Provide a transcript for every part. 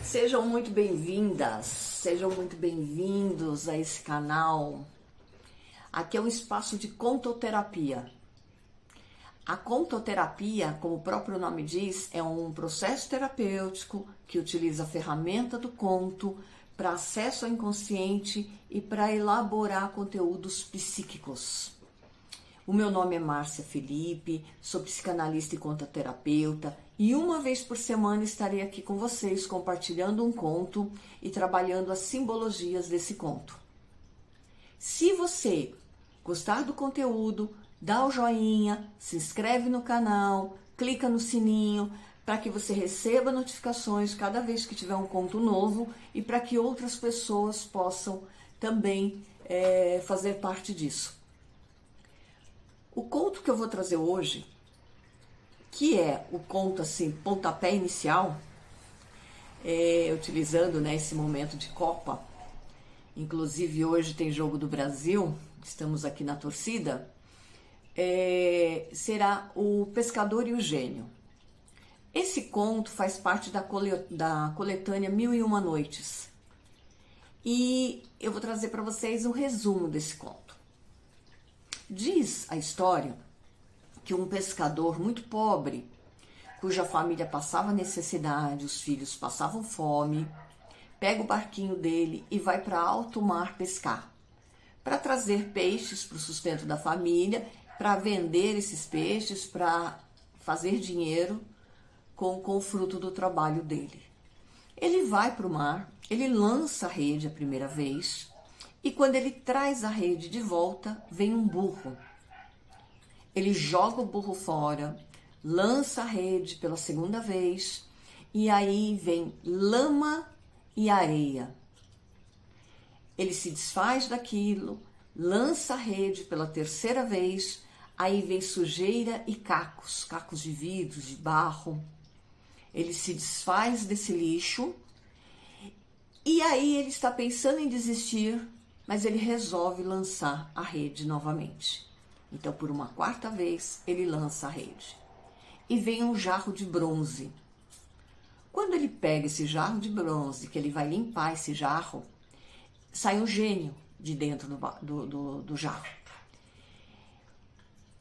Sejam muito bem-vindas, sejam muito bem-vindos a esse canal. Aqui é um espaço de contoterapia. A contoterapia, como o próprio nome diz, é um processo terapêutico que utiliza a ferramenta do conto para acesso ao inconsciente e para elaborar conteúdos psíquicos. O meu nome é Márcia Felipe, sou psicanalista e contoterapeuta e uma vez por semana estarei aqui com vocês compartilhando um conto e trabalhando as simbologias desse conto. Se você gostar do conteúdo, dá o joinha, se inscreve no canal, clica no sininho para que você receba notificações cada vez que tiver um conto novo e para que outras pessoas possam também fazer parte disso. O conto que eu vou trazer hoje, que é o conto assim, pontapé inicial, utilizando esse momento de Copa, inclusive hoje tem jogo do Brasil, estamos aqui na torcida, será O Pescador e o Gênio. Esse conto faz parte da coletânea Mil e Uma Noites e eu vou trazer para vocês um resumo desse conto. Diz a história que um pescador muito pobre, cuja família passava necessidade, os filhos passavam fome, pega o barquinho dele e vai para alto mar pescar, para trazer peixes para o sustento da família, para vender esses peixes, para fazer dinheiro com o fruto do trabalho dele. Ele vai para o mar, ele lança a rede a primeira vez, e quando ele traz a rede de volta, vem um burro. Ele joga o burro fora, lança a rede pela segunda vez, e aí vem lama e areia. Ele se desfaz daquilo, lança a rede pela terceira vez, aí vem sujeira e cacos de vidro, de barro. Ele se desfaz desse lixo, e aí ele está pensando em desistir, mas ele resolve lançar a rede novamente. Então, por uma quarta vez, ele lança a rede. E vem um jarro de bronze. Quando ele pega esse jarro de bronze, que ele vai limpar esse jarro, sai um gênio de dentro do jarro.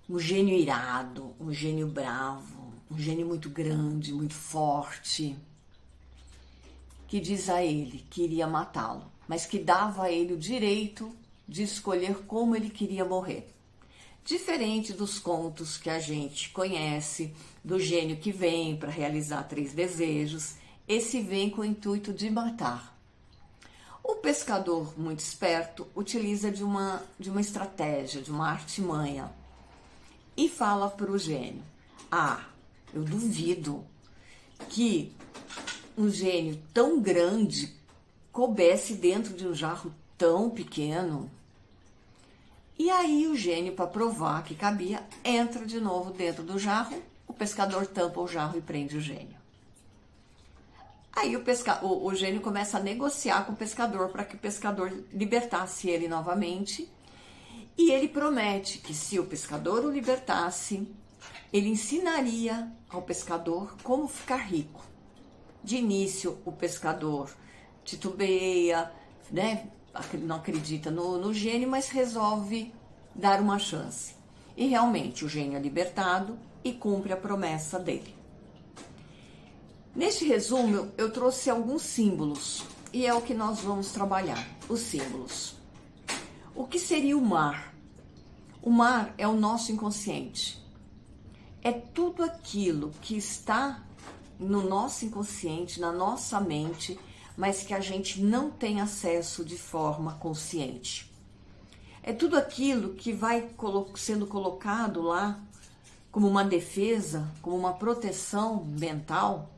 Um gênio irado, um gênio bravo, um gênio muito grande, muito forte, que diz a ele que iria matá-lo, mas que dava a ele o direito de escolher como ele queria morrer. Diferente dos contos que a gente conhece, do gênio que vem para realizar 3 desejos, esse vem com o intuito de matar. O pescador, muito esperto, utiliza de uma estratégia, de uma artimanha, e fala para o gênio: eu duvido que um gênio tão grande coubesse dentro de um jarro tão pequeno. E aí o gênio, para provar que cabia, entra de novo dentro do jarro, o pescador tampa o jarro e prende o gênio. Aí o gênio começa a negociar com o pescador para que o pescador libertasse ele novamente, e ele promete que se o pescador o libertasse, ele ensinaria ao pescador como ficar rico. De início, o pescador titubeia, não acredita no gênio, mas resolve dar uma chance. E realmente o gênio é libertado e cumpre a promessa dele. Neste resumo, eu trouxe alguns símbolos e é o que nós vamos trabalhar, os símbolos. O que seria o mar? O mar é o nosso inconsciente. É tudo aquilo que está no nosso inconsciente, na nossa mente, mas que a gente não tem acesso de forma consciente. É tudo aquilo que vai sendo colocado lá como uma defesa, como uma proteção mental,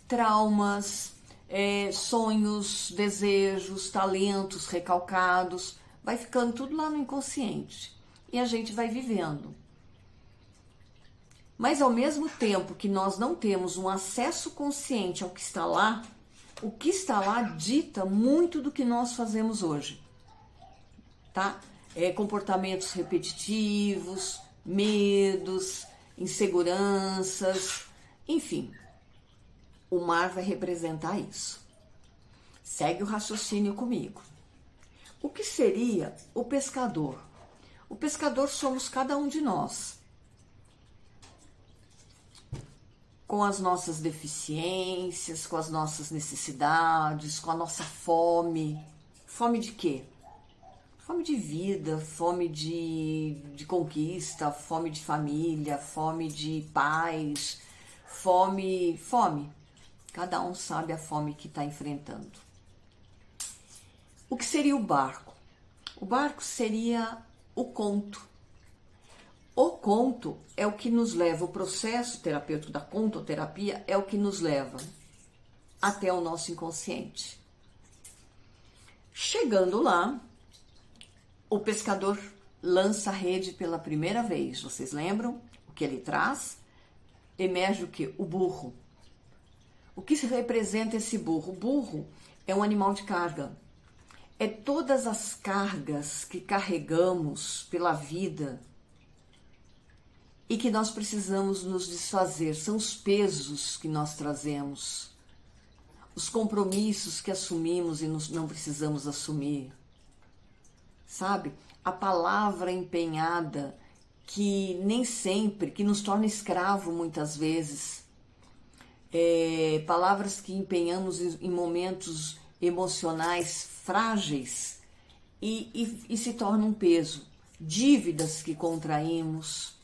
traumas, sonhos, desejos, talentos recalcados, vai ficando tudo lá no inconsciente e a gente vai vivendo. Mas ao mesmo tempo que nós não temos um acesso consciente ao que está lá, o que está lá dita muito do que nós fazemos hoje, tá? Comportamentos repetitivos, medos, inseguranças, enfim. O mar vai representar isso. Segue o raciocínio comigo. O que seria o pescador? O pescador somos cada um de nós, com as nossas deficiências, com as nossas necessidades, com a nossa fome. Fome de quê? Fome de vida, fome de conquista, fome de família, fome de paz, fome. Cada um sabe a fome que está enfrentando. O que seria o barco? O barco seria o conto. O conto é o que nos leva, o processo terapêutico da contoterapia é o que nos leva até o nosso inconsciente. Chegando lá, o pescador lança a rede pela primeira vez. Vocês lembram o que ele traz? Emerge o quê? O burro. O que representa esse burro? O burro é um animal de carga. É todas as cargas que carregamos pela vida e que nós precisamos nos desfazer. São os pesos que nós trazemos, os compromissos que assumimos e não precisamos assumir. Sabe? A palavra empenhada que nem sempre, que nos torna escravo muitas vezes. Palavras que empenhamos em momentos emocionais frágeis e se tornam um peso. Dívidas que contraímos.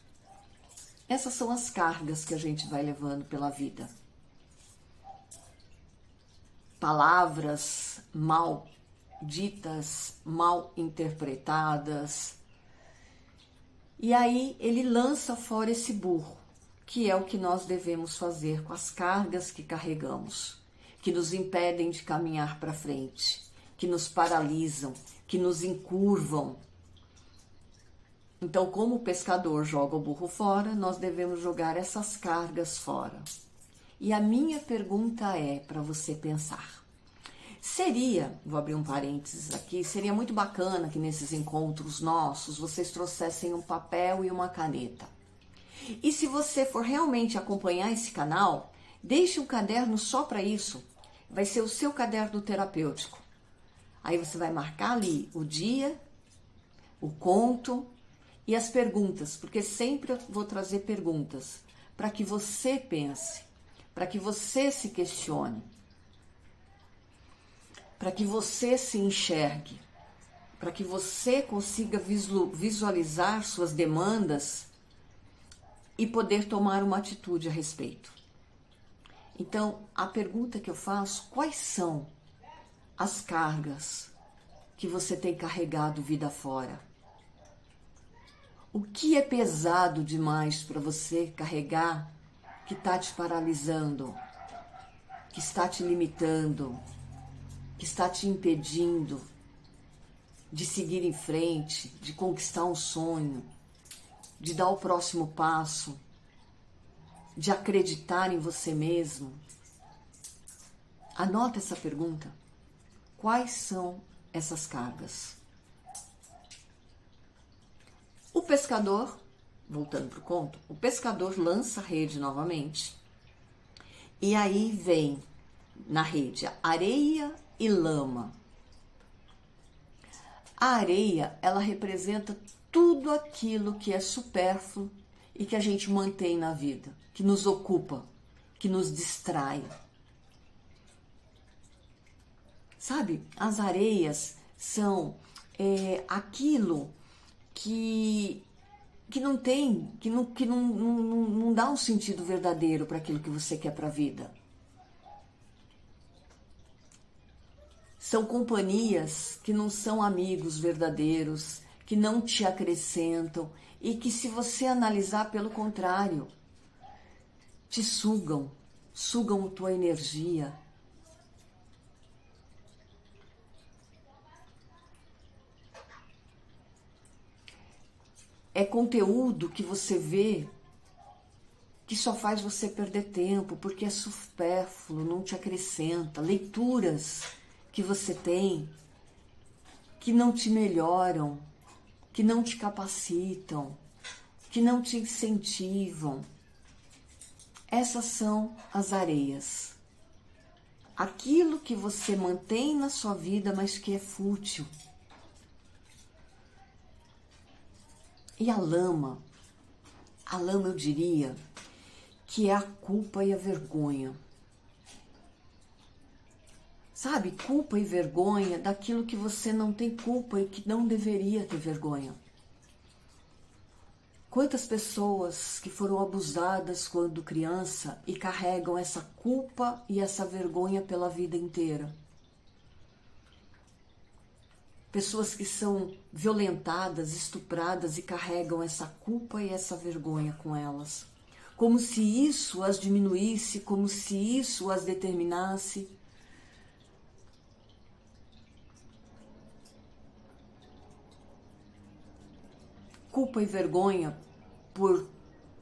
Essas são as cargas que a gente vai levando pela vida. Palavras mal ditas, mal interpretadas. E aí ele lança fora esse burro, que é o que nós devemos fazer com as cargas que carregamos, que nos impedem de caminhar para frente, que nos paralisam, que nos encurvam. Então, como o pescador joga o burro fora, nós devemos jogar essas cargas fora. E a minha pergunta é para você pensar. Vou abrir um parênteses aqui, seria muito bacana que nesses encontros nossos vocês trouxessem um papel e uma caneta. E se você for realmente acompanhar esse canal, deixe um caderno só para isso. Vai ser o seu caderno terapêutico. Aí você vai marcar ali o dia, o conto e as perguntas, porque sempre eu vou trazer perguntas para que você pense, para que você se questione, para que você se enxergue, para que você consiga visualizar suas demandas e poder tomar uma atitude a respeito. Então, a pergunta que eu faço, quais são as cargas que você tem carregado vida fora? O que é pesado demais para você carregar que está te paralisando, que está te limitando, que está te impedindo de seguir em frente, de conquistar um sonho, de dar o próximo passo, de acreditar em você mesmo? Anota essa pergunta. Quais são essas cargas? O pescador, voltando para o conto, o pescador lança a rede novamente e aí vem na rede areia e lama. A areia, ela representa tudo aquilo que é supérfluo e que a gente mantém na vida, que nos ocupa, que nos distrai. Sabe, as areias são aquilo que não tem, que não dá um sentido verdadeiro para aquilo que você quer para a vida. São companhias que não são amigos verdadeiros, que não te acrescentam e que, se você analisar, pelo contrário, te sugam a tua energia. É conteúdo que você vê que só faz você perder tempo, porque é supérfluo, não te acrescenta. Leituras que você tem que não te melhoram, que não te capacitam, que não te incentivam. Essas são as areias. aquilo que você mantém na sua vida, mas que é fútil. E a lama eu diria que é a culpa e a vergonha. Sabe, culpa e vergonha daquilo que você não tem culpa e que não deveria ter vergonha. Quantas pessoas que foram abusadas quando criança e carregam essa culpa e essa vergonha pela vida inteira? Pessoas que são violentadas, estupradas e carregam essa culpa e essa vergonha com elas. Como se isso as diminuísse, como se isso as determinasse. Culpa e vergonha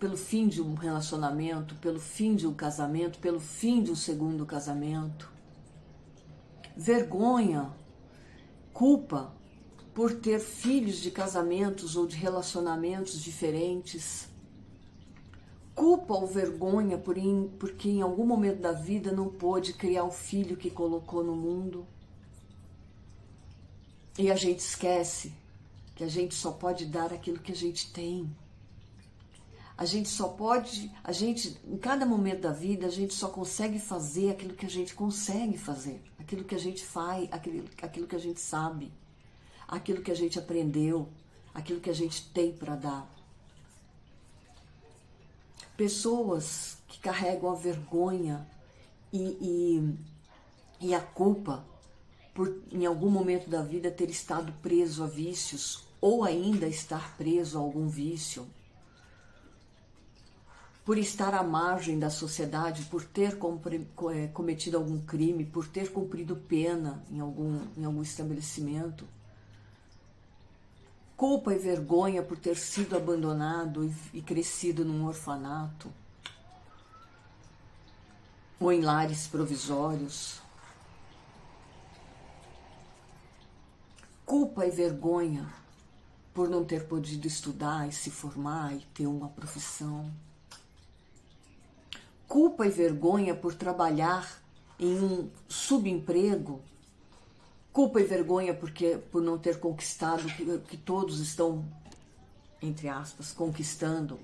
pelo fim de um relacionamento, pelo fim de um casamento, pelo fim de um segundo casamento. Vergonha, culpa por ter filhos de casamentos ou de relacionamentos diferentes. Culpa ou vergonha porque em algum momento da vida não pôde criar o filho que colocou no mundo. E a gente esquece que a gente só pode dar aquilo que a gente tem. Em cada momento da vida, a gente só consegue fazer aquilo que a gente consegue fazer, aquilo que a gente faz, aquilo que a gente sabe, aquilo que a gente aprendeu, aquilo que a gente tem para dar. Pessoas que carregam a vergonha e a culpa por em algum momento da vida ter estado preso a vícios ou ainda estar preso a algum vício, por estar à margem da sociedade, por ter cometido algum crime, por ter cumprido pena em algum estabelecimento, culpa e vergonha por ter sido abandonado e crescido num orfanato ou em lares provisórios. Culpa e vergonha por não ter podido estudar e se formar e ter uma profissão. Culpa e vergonha por trabalhar em um subemprego. Culpa e vergonha por não ter conquistado o que todos estão, entre aspas, conquistando.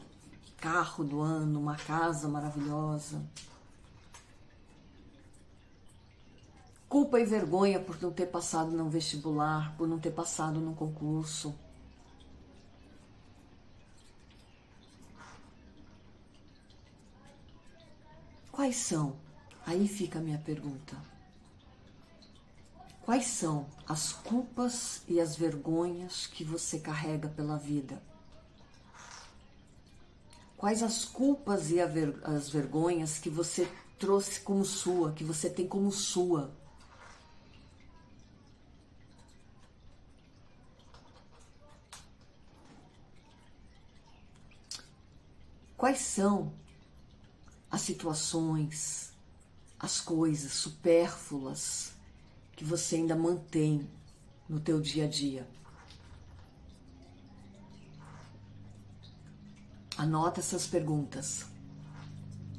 Carro do ano, uma casa maravilhosa. Culpa e vergonha por não ter passado num vestibular, por não ter passado num concurso. Quais são? Aí fica a minha pergunta. Quais são as culpas e as vergonhas que você carrega pela vida? Quais as culpas e as vergonhas que você trouxe como sua, que você tem como sua? Quais são as situações, as coisas supérfluas que você ainda mantém no teu dia a dia? Anota essas perguntas.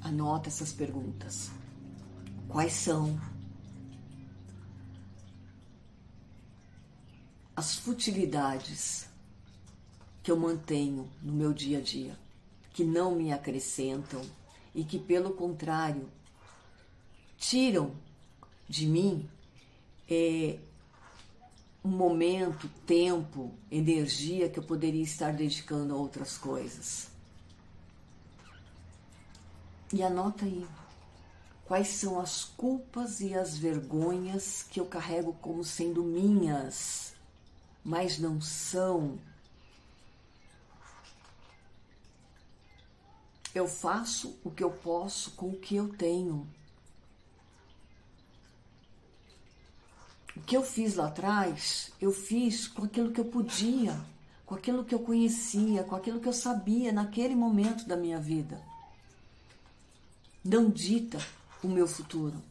Anota essas perguntas. Quais são as futilidades que eu mantenho no meu dia a dia, que não me acrescentam e que, pelo contrário, tiram de mim um momento, tempo, energia que eu poderia estar dedicando a outras coisas. E anota aí, quais são as culpas e as vergonhas que eu carrego como sendo minhas, mas não são. Eu faço o que eu posso com o que eu tenho. O que eu fiz lá atrás, eu fiz com aquilo que eu podia, com aquilo que eu conhecia, com aquilo que eu sabia naquele momento da minha vida. Não dita o meu futuro.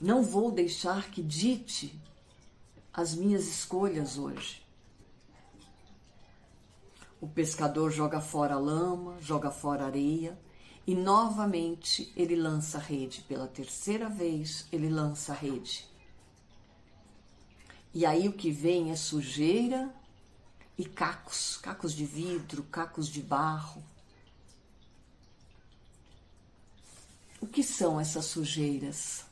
Não vou deixar que dite as minhas escolhas hoje. O pescador joga fora a lama, joga fora a areia E novamente ele lança a rede. Pela terceira vez ele lança a rede. E aí o que vem é sujeira e cacos, cacos de vidro, cacos de barro. O que são essas sujeiras?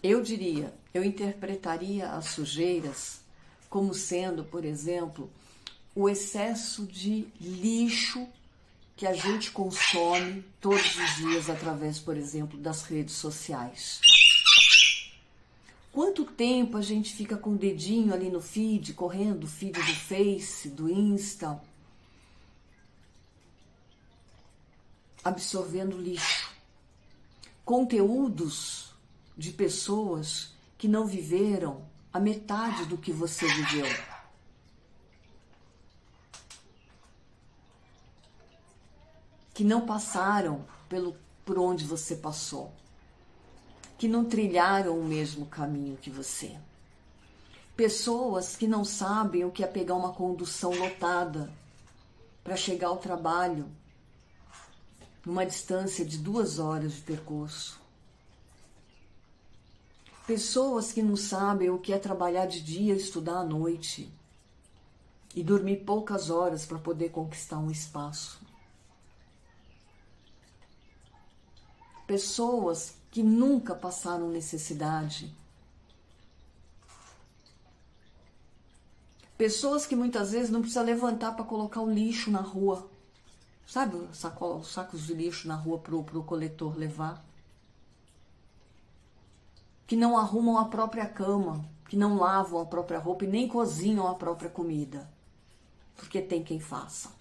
Eu interpretaria as sujeiras como sendo, por exemplo, o excesso de lixo que a gente consome todos os dias através, por exemplo, das redes sociais. Quanto tempo a gente fica com o dedinho ali no feed, correndo o feed do Face, do Insta, absorvendo lixo. Conteúdos de pessoas que não viveram a metade do que você viveu. Que não passaram por onde você passou. Que não trilharam o mesmo caminho que você. Pessoas que não sabem o que é pegar uma condução lotada para chegar ao trabalho numa distância de 2 horas de percurso. Pessoas que não sabem o que é trabalhar de dia e estudar à noite e dormir poucas horas para poder conquistar um espaço. Pessoas que nunca passaram necessidade. Pessoas que muitas vezes não precisam levantar para colocar o lixo na rua. Sabe, os sacos de lixo na rua para o coletor levar? Que não arrumam a própria cama, que não lavam a própria roupa e nem cozinham a própria comida. Porque tem quem faça.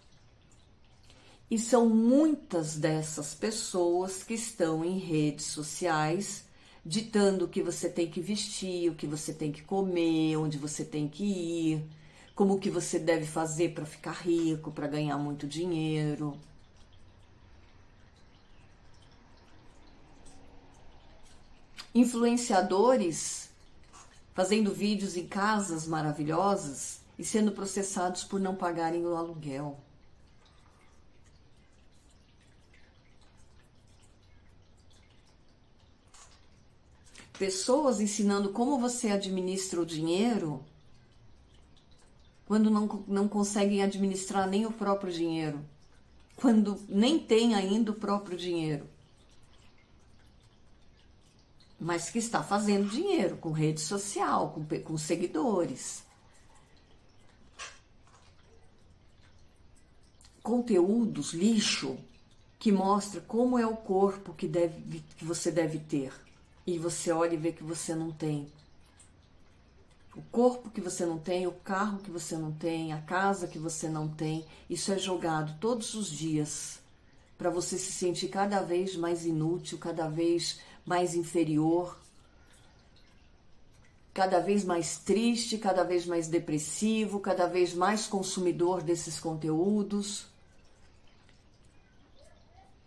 E são muitas dessas pessoas que estão em redes sociais ditando o que você tem que vestir, o que você tem que comer, onde você tem que ir, como que você deve fazer para ficar rico, para ganhar muito dinheiro. Influenciadores fazendo vídeos em casas maravilhosas e sendo processados por não pagarem o aluguel. Pessoas ensinando como você administra o dinheiro quando não conseguem administrar nem o próprio dinheiro, quando nem tem ainda o próprio dinheiro, mas que está fazendo dinheiro com rede social, com seguidores. Conteúdos, lixo, que mostra como é o corpo que você deve ter. E você olha e vê que você não tem. O corpo que você não tem, o carro que você não tem, a casa que você não tem, isso é jogado todos os dias para você se sentir cada vez mais inútil, cada vez mais inferior, cada vez mais triste, cada vez mais depressivo, cada vez mais consumidor desses conteúdos,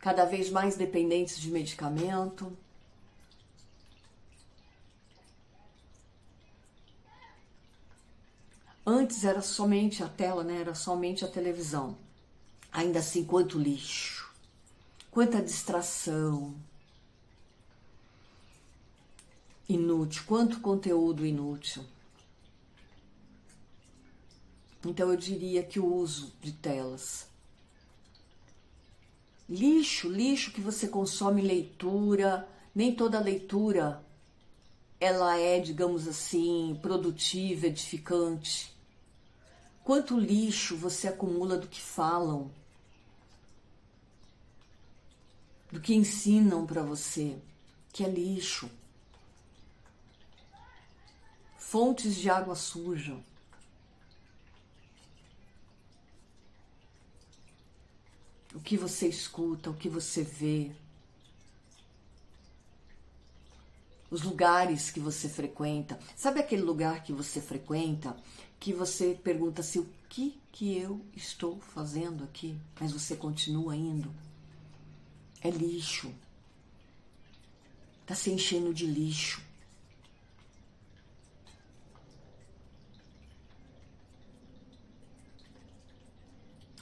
cada vez mais dependentes de medicamento. Antes era somente a tela, né? Era somente a televisão. Ainda assim, quanto lixo, quanta distração inútil, quanto conteúdo inútil. Então eu diria que o uso de telas. Lixo que você consome leitura, nem toda leitura ela é, digamos assim, produtiva, edificante. Quanto lixo você acumula do que falam, do que ensinam para você, que é lixo. Fontes de água suja. O que você escuta, o que você vê. Os lugares que você frequenta. Sabe aquele lugar que você frequenta, que você pergunta assim, o que eu estou fazendo aqui? Mas você continua indo. É lixo. Está se enchendo de lixo.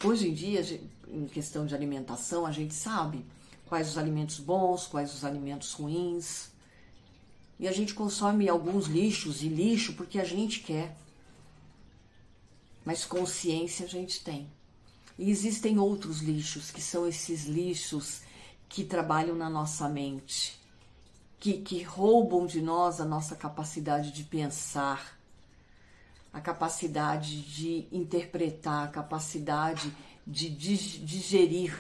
Hoje em dia, em questão de alimentação, a gente sabe quais os alimentos bons, quais os alimentos ruins. E a gente consome alguns lixos e lixo porque a gente quer. Mas consciência a gente tem. E existem outros lixos, que são esses lixos que trabalham na nossa mente, que roubam de nós a nossa capacidade de pensar, a capacidade de interpretar, a capacidade de digerir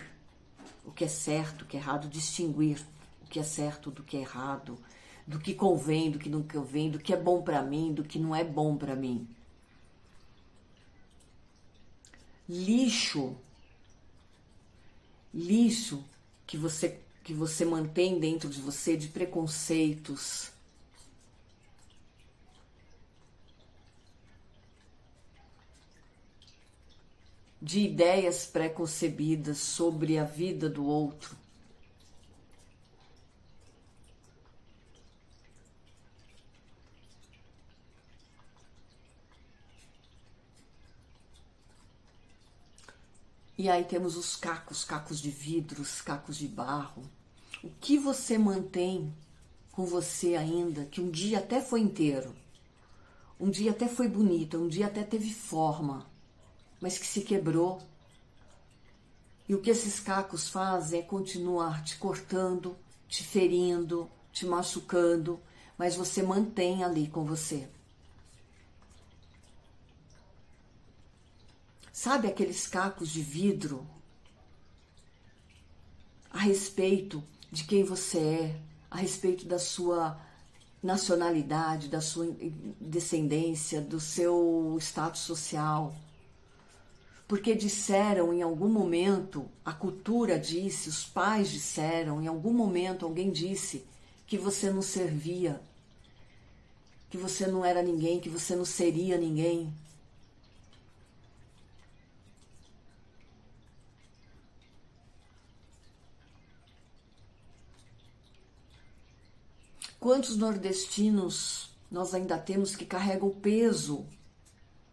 o que é certo, o que é errado, distinguir o que é certo do que é errado, do que convém, do que não convém, do que é bom para mim, do que não é bom para mim. Lixo que você mantém dentro de você de preconceitos, de ideias pré-concebidas sobre a vida do outro. E aí temos os cacos de vidros, cacos de barro. O que você mantém com você ainda, que um dia até foi inteiro, um dia até foi bonito, um dia até teve forma, mas que se quebrou. E o que esses cacos fazem é continuar te cortando, te ferindo, te machucando, mas você mantém ali com você. Sabe aqueles cacos de vidro a respeito de quem você é, a respeito da sua nacionalidade, da sua descendência, do seu status social? Porque disseram em algum momento, a cultura disse, os pais disseram, em algum momento alguém disse que você não servia, que você não era ninguém, que você não seria ninguém. Quantos nordestinos nós ainda temos que carregam o peso,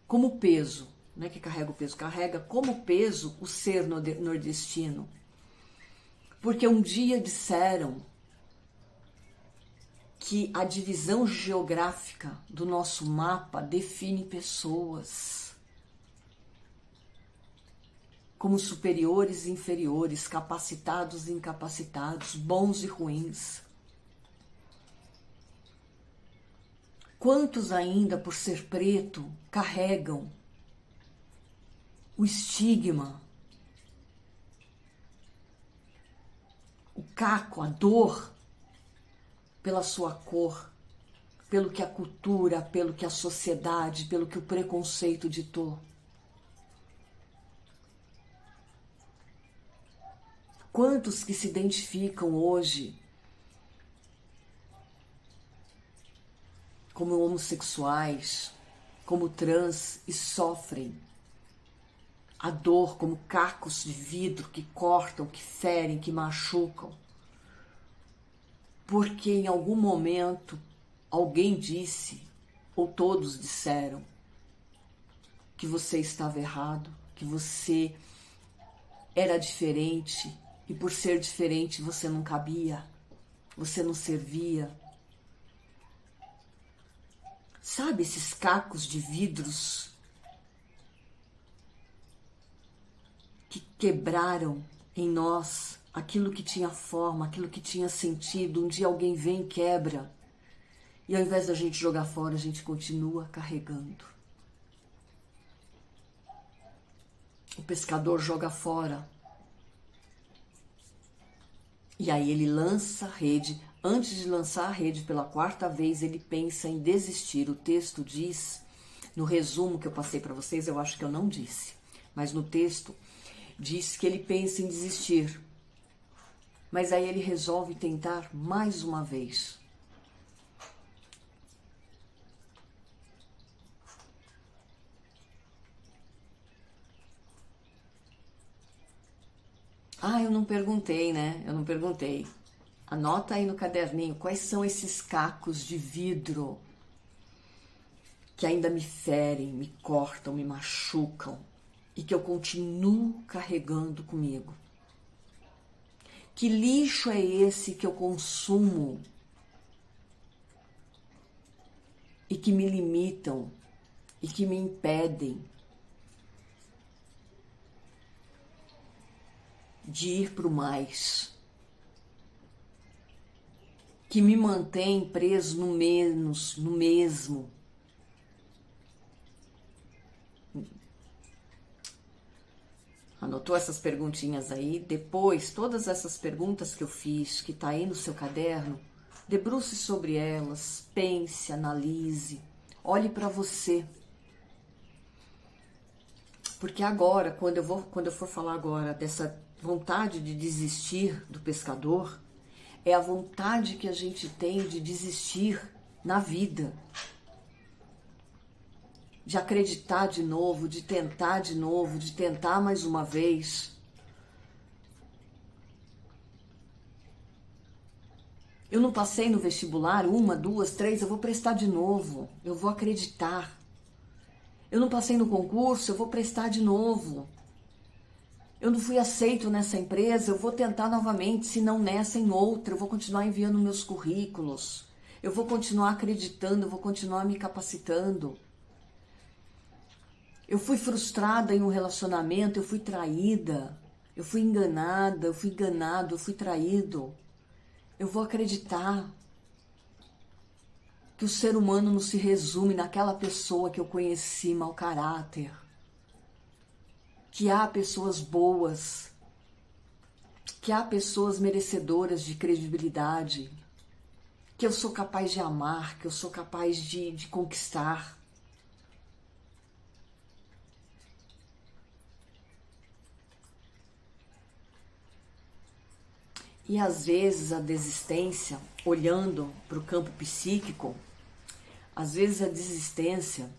como peso, não é que carrega o peso, carrega como peso o ser nordestino. Porque um dia disseram que a divisão geográfica do nosso mapa define pessoas como superiores e inferiores, capacitados e incapacitados, bons e ruins. Quantos ainda, por ser preto, carregam o estigma, o caco, a dor pela sua cor, pelo que a cultura, pelo que a sociedade, pelo que o preconceito ditou? Quantos que se identificam hoje como homossexuais, como trans e sofrem a dor como cacos de vidro que cortam, que ferem, que machucam? Porque em algum momento alguém disse, ou todos disseram, que você estava errado, que você era diferente e por ser diferente você não cabia, você não servia. Sabe esses cacos de vidros que quebraram em nós aquilo que tinha forma, aquilo que tinha sentido? Um dia alguém vem e quebra, e ao invés da gente jogar fora, a gente continua carregando. O pescador joga fora, e aí ele lança a rede. Antes de lançar a rede pela quarta vez, ele pensa em desistir. O texto diz, no resumo que eu passei para vocês, eu acho que eu não disse, mas no texto diz que ele pensa em desistir. Mas aí ele resolve tentar mais uma vez. Ah, eu não perguntei, né? Eu não perguntei. Anota aí no caderninho quais são esses cacos de vidro que ainda me ferem, me cortam, me machucam. e que eu continuo carregando comigo? Que lixo é esse que eu consumo e que me limitam e que me impedem de ir para o mais? Que me mantém preso no menos, no mesmo? Anotou essas perguntinhas aí? Depois, todas essas perguntas que eu fiz, que tá aí no seu caderno, debruce sobre elas, pense, analise, olhe para você. Porque agora, quando eu for falar agora dessa vontade de desistir do pescador, é a vontade que a gente tem de desistir na vida. De acreditar de novo, de tentar mais uma vez. Eu não passei no vestibular, 1, 2, 3, eu vou prestar de novo, eu vou acreditar. Eu não passei no concurso, eu vou prestar de novo. Eu não fui aceito nessa empresa, eu vou tentar novamente, se não nessa, em outra, eu vou continuar enviando meus currículos. Eu vou continuar acreditando, eu vou continuar me capacitando. Eu fui frustrada em um relacionamento, eu fui traída, eu fui enganada, eu fui enganado, eu fui traído. Eu vou acreditar que o ser humano não se resume naquela pessoa que eu conheci, mau caráter. Que há pessoas boas, que há pessoas merecedoras de credibilidade, que eu sou capaz de amar, que eu sou capaz de conquistar. E às vezes a desistência, olhando para o campo psíquico, às vezes a desistência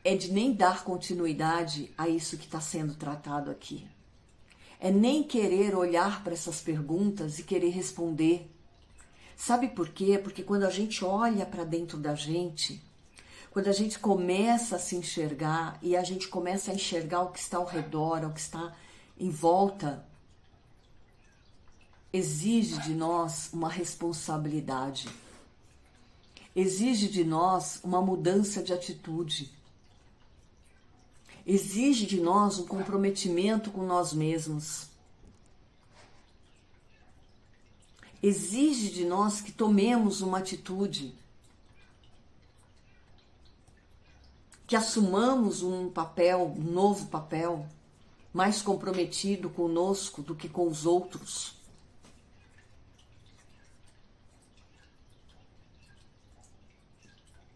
é de nem dar continuidade a isso que está sendo tratado aqui. É nem querer olhar para essas perguntas e querer responder. Sabe por quê? Porque quando a gente olha para dentro da gente, quando a gente começa a se enxergar e a gente começa a enxergar o que está ao redor, o que está em volta, exige de nós uma responsabilidade. Exige de nós uma mudança de atitude. Exige de nós um comprometimento com nós mesmos. Exige de nós que tomemos uma atitude. Que assumamos um papel, um novo papel, mais comprometido conosco do que com os outros.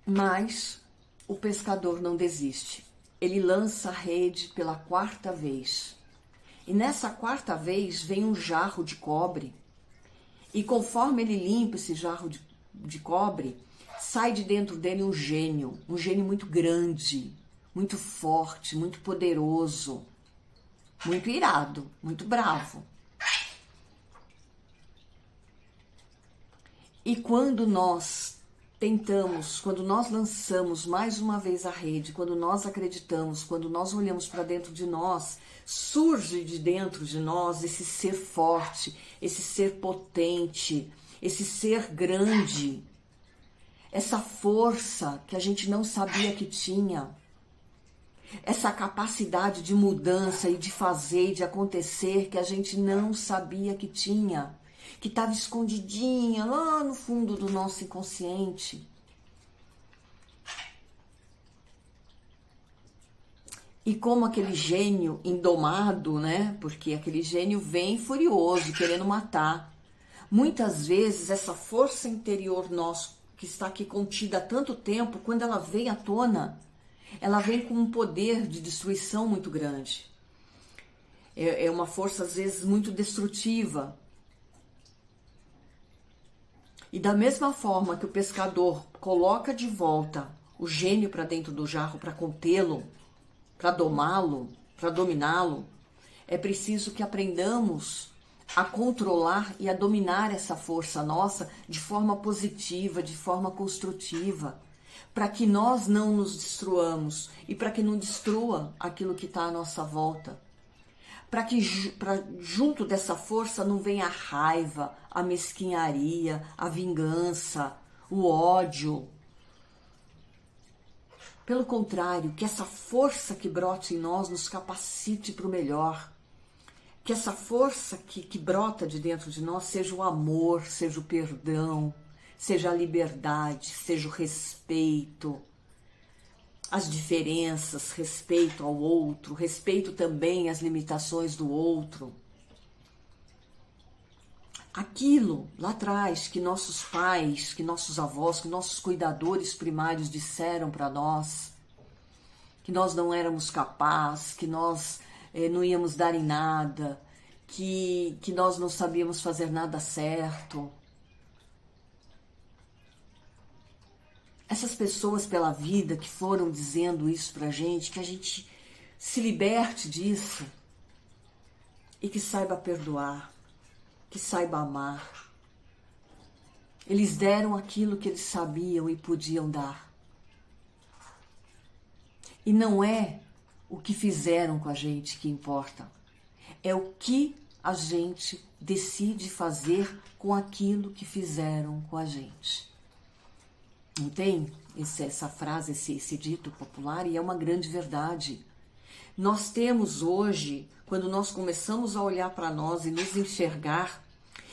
Mas o pescador não desiste. Ele lança a rede pela 4ª vez. E nessa 4ª vez vem um jarro de cobre. E conforme ele limpa esse jarro de cobre, sai de dentro dele um gênio muito grande, muito forte, muito poderoso, muito irado, muito bravo. E quando nós quando nós lançamos mais uma vez a rede, quando nós acreditamos, quando nós olhamos para dentro de nós, surge de dentro de nós esse ser forte, esse ser potente, esse ser grande, essa força que a gente não sabia que tinha, essa capacidade de mudança e de fazer e de acontecer que a gente não sabia que tinha, que estava escondidinha lá no fundo do nosso inconsciente. E como aquele gênio indomado, né? Porque aquele gênio vem furioso, querendo matar. Muitas vezes essa força interior nossa, que está aqui contida há tanto tempo, quando ela vem à tona, ela vem com um poder de destruição muito grande. É uma força, às vezes, muito destrutiva. E da mesma forma que o pescador coloca de volta o gênio para dentro do jarro para contê-lo, para domá-lo, para dominá-lo, é preciso que aprendamos a controlar e a dominar essa força nossa de forma positiva, de forma construtiva. para que nós não nos destruamos e para que não destrua aquilo que está à nossa volta. Para que junto dessa força não venha a raiva, a mesquinharia, a vingança, o ódio. Pelo contrário, que essa força que brote em nós nos capacite para o melhor. Que essa força que brota de dentro de nós seja o amor, seja o perdão, seja a liberdade, seja o respeito, as diferenças, respeito ao outro, respeito também às limitações do outro. Aquilo lá atrás que nossos pais, que nossos avós, que nossos cuidadores primários disseram para nós, que nós não éramos capazes, que nós não íamos dar em nada, que nós não sabíamos fazer nada certo. Essas pessoas pela vida que foram dizendo isso pra gente, que a gente se liberte disso e que saiba perdoar, que saiba amar. Eles deram aquilo que eles sabiam e podiam dar. E não é o que fizeram com a gente que importa, é o que a gente decide fazer com aquilo que fizeram com a gente. Não tem essa frase, esse dito popular, e é uma grande verdade. Nós temos hoje, quando nós começamos a olhar para nós e nos enxergar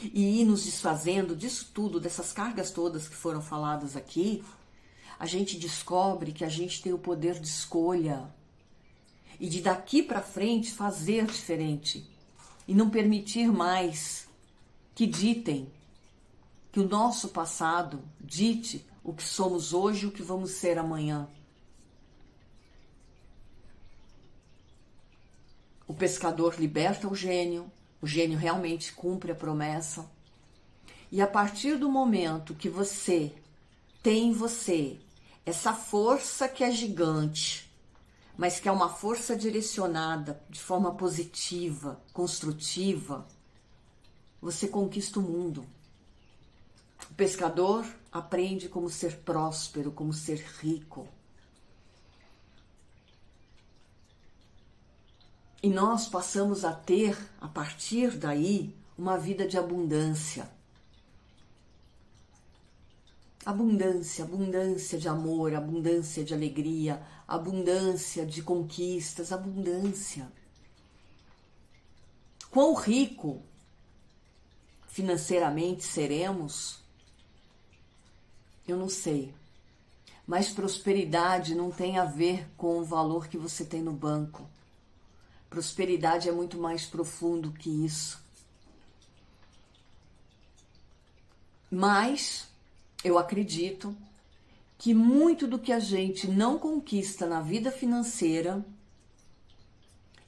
e ir nos desfazendo disso tudo, dessas cargas todas que foram faladas aqui, a gente descobre que a gente tem o poder de escolha e de daqui para frente fazer diferente e não permitir mais que ditem, que o nosso passado dite o que somos hoje e o que vamos ser amanhã. O pescador liberta o gênio realmente cumpre a promessa. E a partir do momento que você tem em você essa força que é gigante, mas que é uma força direcionada de forma positiva, construtiva, você conquista o mundo. O pescador aprende como ser próspero, como ser rico. E nós passamos a ter, a partir daí, uma vida de abundância. Abundância, abundância de amor, abundância de alegria, abundância de conquistas, abundância. Quão rico financeiramente seremos? Eu não sei. Mas prosperidade não tem a ver com o valor que você tem no banco. Prosperidade é muito mais profundo que isso. Mas eu acredito que muito do que a gente não conquista na vida financeira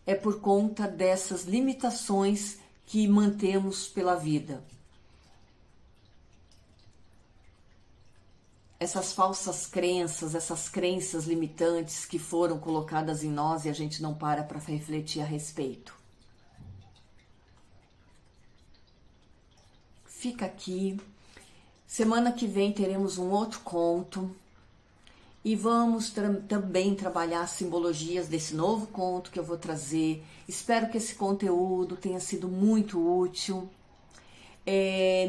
é por conta dessas limitações que mantemos pela vida. Essas falsas crenças, essas crenças limitantes que foram colocadas em nós e a gente não para refletir a respeito. Fica aqui. Semana que vem teremos um outro conto e vamos também trabalhar as simbologias desse novo conto que eu vou trazer. Espero que esse conteúdo tenha sido muito útil.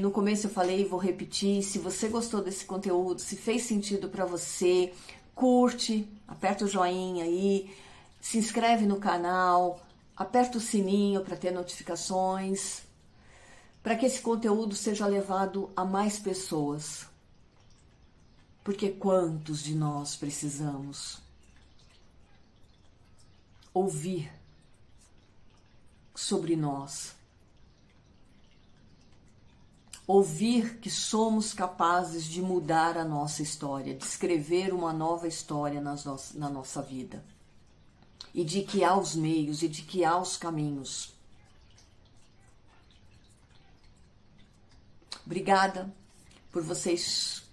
No começo eu falei, vou repetir, se você gostou desse conteúdo, se fez sentido para você, curte, aperta o joinha aí, se inscreve no canal, aperta o sininho para ter notificações, para que esse conteúdo seja levado a mais pessoas. Porque quantos de nós precisamos ouvir sobre nós? Ouvir que somos capazes de mudar a nossa história, de escrever uma nova história na nossa vida. E de que há os meios e de que há os caminhos. Obrigada por vocês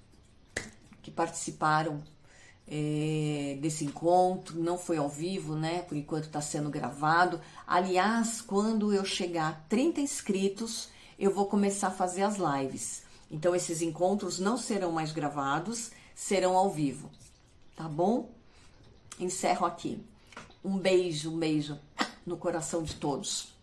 que participaram desse encontro. Não foi ao vivo, né? Por enquanto está sendo gravado. Aliás, quando eu chegar a 30 inscritos, eu vou começar a fazer as lives. Então, esses encontros não serão mais gravados, serão ao vivo. tá bom? Encerro aqui. Um beijo no coração de todos.